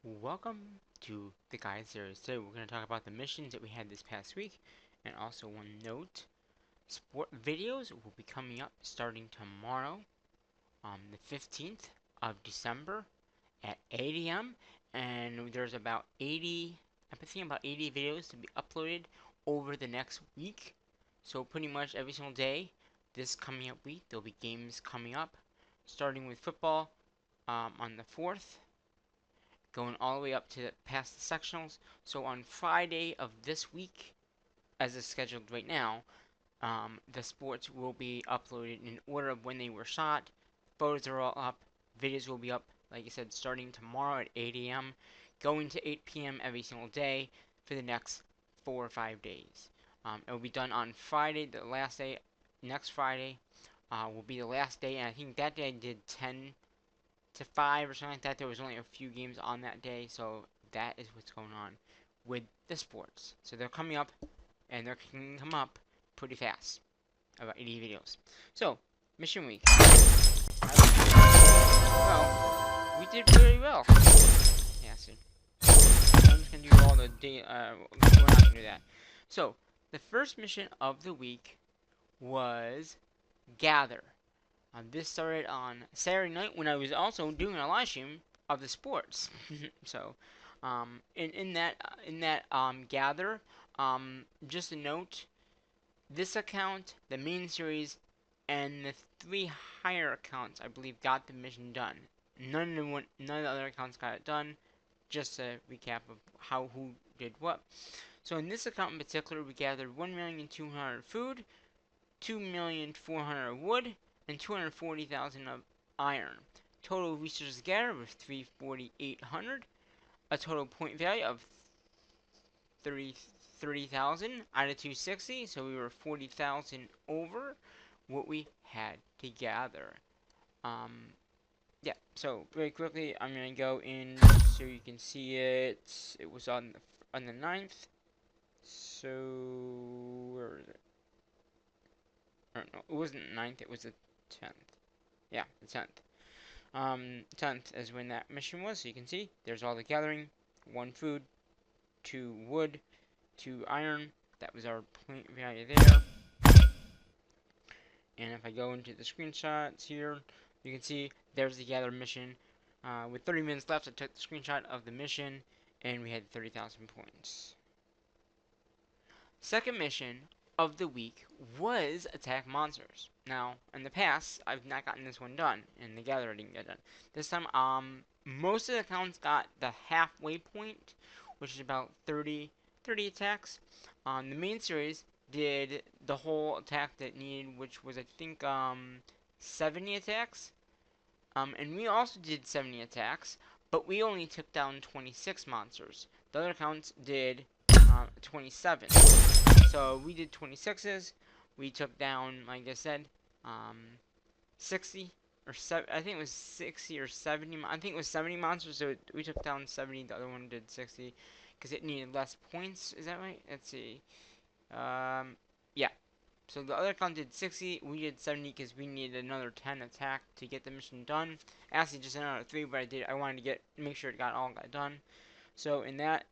Welcome to the guide series. Today we're going to talk about the missions that we had this past week, and also one note, sport videos will be coming up starting tomorrow, the 15th of December at 8 a.m. And there's about 80, I'm thinking about 80 videos to be uploaded over the next week. So pretty much every single day this coming up week, there'll be games coming up, starting with football on the 4th, going all the way up to past the sectionals. So on Friday of this week, as is scheduled right now, the sports will be uploaded in order of when they were shot. Photos are all up. Videos will be up, like I said, starting tomorrow at 8 a.m., going to 8 p.m. every single day for the next 4 or 5 days. It will be done on Friday, the last day. Next Friday will be the last day, and I think that day I did 10 to 5 or something like that. There was only a few games on that day, so that is what's going on with the sports. So they're coming up, and they're going to come up pretty fast. About 80 videos. So, mission week. Well, we did very well. Yeah, see. I'm just going to do all the day. We're not going to do that. So, the first mission of the week was Gather. This started on Saturday night when I was also doing a live stream of the sports. So, in that gather, just a note: this account, the main series, and the three higher accounts, I believe, got the mission done. None of the other accounts got it done. Just a recap of who did what. So in this account in particular, we gathered 1,200,000 food, 2,400,000 wood, and 240,000 of iron. Total resources gathered was 3,4,800. A total point value of 30,000 out of 260, so we were 40,000 over what we had to gather. Um, yeah, so very quickly, I'm gonna go in so you can see it. It was on the 9th. So where is it? Or no, it wasn't the 9th. It was the 10th. Yeah, the 10th. 10th is when that mission was. So you can see there's all the gathering. 1 food, 2 wood, 2 iron. That was our point value there. And if I go into the screenshots here, you can see there's the gather mission. With 30 minutes left, I took the screenshot of the mission, and we had 30,000 points. Second mission of the week was attack monsters. Now, in the past, I've not gotten this one done, and the gather didn't get done. This time, most of the accounts got the halfway point, which is about 30 attacks. The main series did the whole attack that needed, which was I think 70 attacks. And we also did 70 attacks, but we only took down 26 monsters. The other accounts did 27. So we did 26s. We took down, like I said, 60 or 7. I think it was 60 or 70. I think it was 70 monsters. So we took down 70. The other one did 60 because it needed less points. Is that right? Let's see. Yeah. So the other account did 60. We did 70 because we needed another 10 attack to get the mission done. Actually, just another 3, but I wanted to make sure it got done. So in that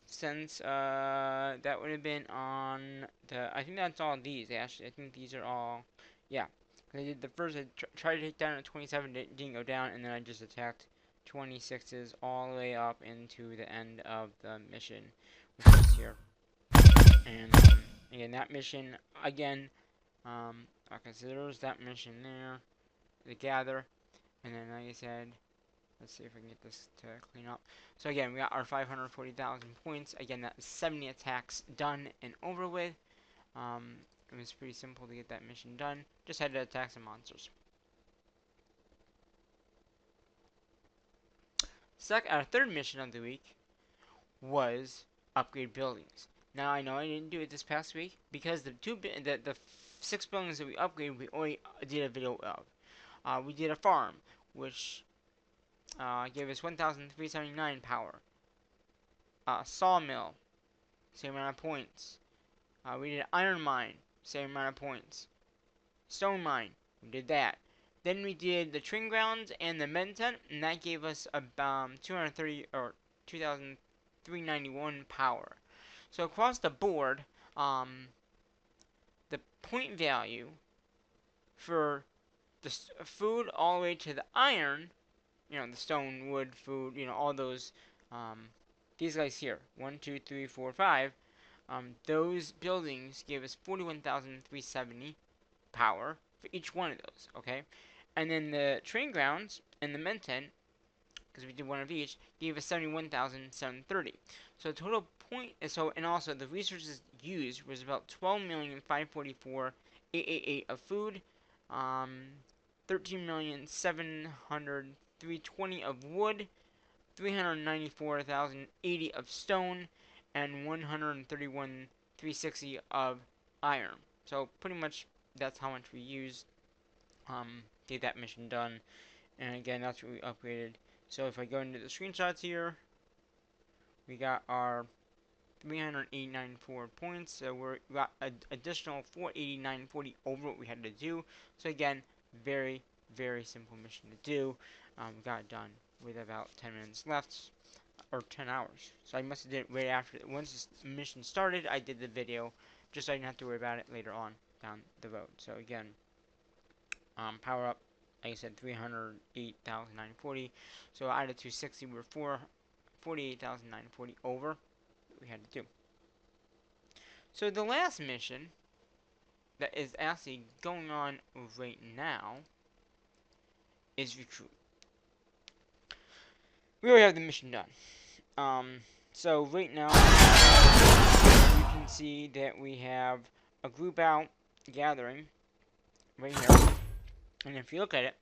sense, that would have been on I think that's all these, actually. I think these are all, yeah. I did the first, I tried to take down a 27, didn't go down, and then I just attacked 26s all the way up into the end of the mission, which is here. And, again, that mission, again, okay, so there's that mission there, the gather, and then, like I said, let's see if I can get this to clean up. So again, we got our 540,000 points. Again, that's 70 attacks done and over with. It was pretty simple to get that mission done. Just had to attack some monsters. Our third mission of the week was upgrade buildings. Now I know I didn't do it this past week because the 6 buildings that we upgraded we only did a video of. We did a farm, which gave us 1,379 power. Sawmill, same amount of points. We did iron mine, same amount of points. Stone mine, we did that. Then we did the training grounds and the med tent, and that gave us about 230 or 2,391 power. So across the board, the point value for the food all the way to the iron, the stone, wood, food, all those, um, these guys here, 1, 2, 3, 4, 5, those buildings gave us 41,370 power for each one of those, okay? And then the train grounds and the med tent, because we did one of each, gave us 71,730. So the total point, and also the resources used was about 12,544,888 of food, 13,700,320 of wood, 394,080 of stone, and 131,360 of iron. So pretty much that's how much we used to get that mission done. And again, that's what we upgraded. So if I go into the screenshots here, we got our 389.4 points. So we got an additional 489.40 over what we had to do. So again, very, very simple mission to do. We got it done with about 10 minutes left, or 10 hours. So I must have did it right after. Once the mission started, I did the video, just so I didn't have to worry about it later on down the road. So again, power up, like I said, 308,940. So out of 260, we're 48,940 over what we had to do. So the last mission that is actually going on right now is recruit. We already have the mission done. So right now, you can see that we have a group out gathering right here. And if you look at it,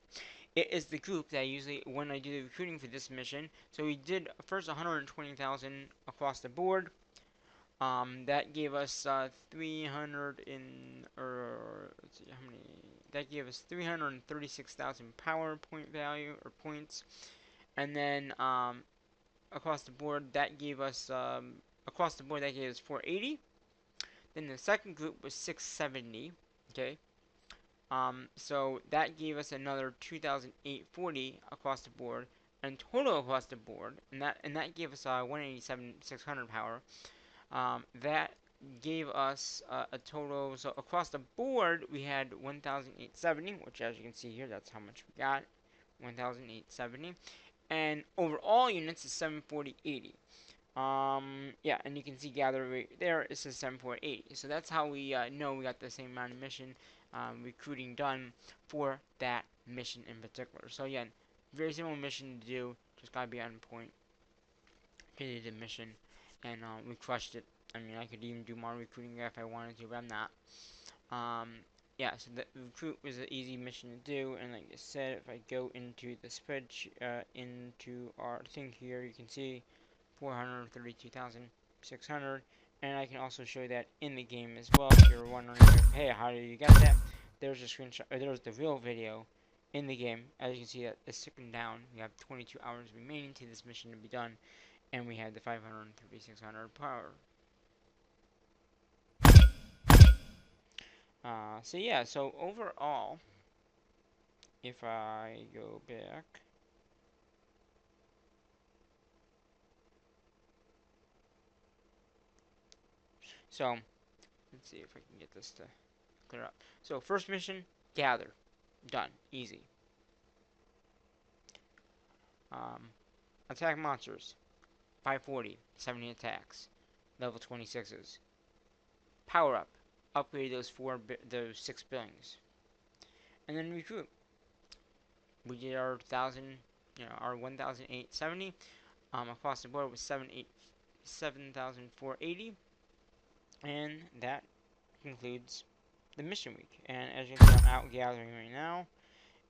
it is the group that I usually, when I do the recruiting for this mission. So we did first 120,000 across the board. That gave us 300 in, or let's see how many. That gave us 336,000 power point value or points, and then across the board that gave us 480. Then the second group was 670. Okay. So that gave us another 2,840 across the board, and total across the board, and that gave us 187,600 power. That gave us a total. So across the board, we had 1,870, which, as you can see here, that's how much we got, 1,870, and overall units is 740.80. Yeah, and you can see gather right there, it says 740.80. So that's how we know we got the same amount of mission recruiting done for that mission in particular. So again, very simple mission to do, just gotta be on point. Did the mission, and we crushed it. I mean, I could even do more recruiting if I wanted to, but I'm not. Yeah, so the recruit was an easy mission to do, and like I said, if I go into the spreadsheet, into our thing here, you can see 432,600, and I can also show that in the game as well. If you're wondering, hey, how did you get that? There's a screenshot, or there's the real video in the game. As you can see, that it's ticking down. We have 22 hours remaining to this mission to be done, and we had the 536,600 power. So yeah, so overall, if I go back, so let's see if I can get this to clear up. So first mission, gather, done, easy. Attack monsters, 540, 70 attacks, level 26s. Power up, upgrade those 6 buildings, and then recruit. We did our 1,870. Across the board was 7,480, and that concludes the mission week. And as you can see, I'm out gathering right now.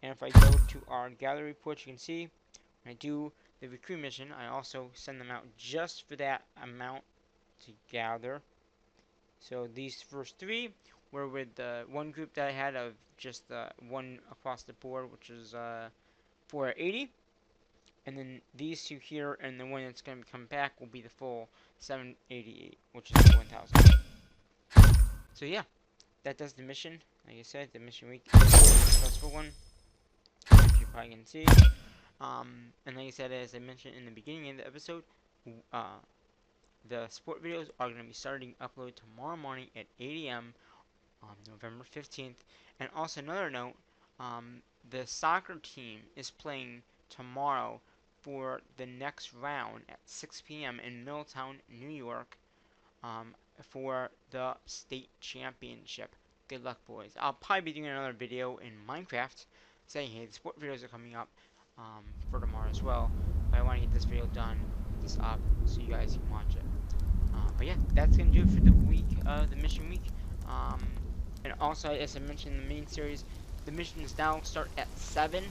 And if I go to our gather report, you can see when I do the recruit mission, I also send them out just for that amount to gather. So these first 3 were with the one group that I had of just one across the board, which is 480. And then these 2 here, and the one that's going to come back will be the full 788, which is 1,000. So yeah, that does the mission. Like I said, the mission week is a successful one. I can see. And like I said, as I mentioned in the beginning of the episode, uh, the sport videos are going to be starting upload tomorrow morning at 8 a.m. on November 15th. And also another note, the soccer team is playing tomorrow for the next round at 6 p.m. in Middletown, New York, um, for the state championship. Good luck, boys. I'll probably be doing another video in Minecraft saying, hey, the sport videos are coming up for tomorrow as well. But I want to get this video done, put this up, so you guys can watch it. But yeah, that's going to do it for the week, the mission week. Um, and also, as I mentioned in the main series, the missions now start at 7,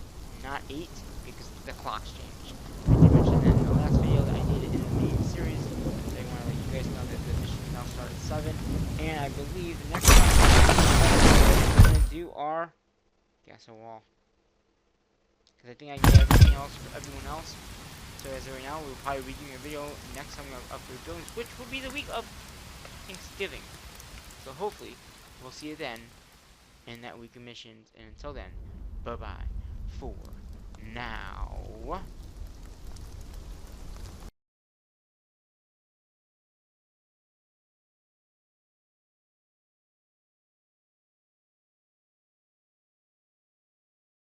not 8, because the clocks changed. I did mention that in the last video that I did in the main series. So I want to let you guys know that the missions now start at 7. And I believe the next time we're going to do our castle wall. Because I think I get everything else for everyone else. So as of right now, we'll probably be doing a video next time we upgrade buildings, which will be the week of Thanksgiving. So hopefully, we'll see you then in that week of missions. And until then, bye-bye for now.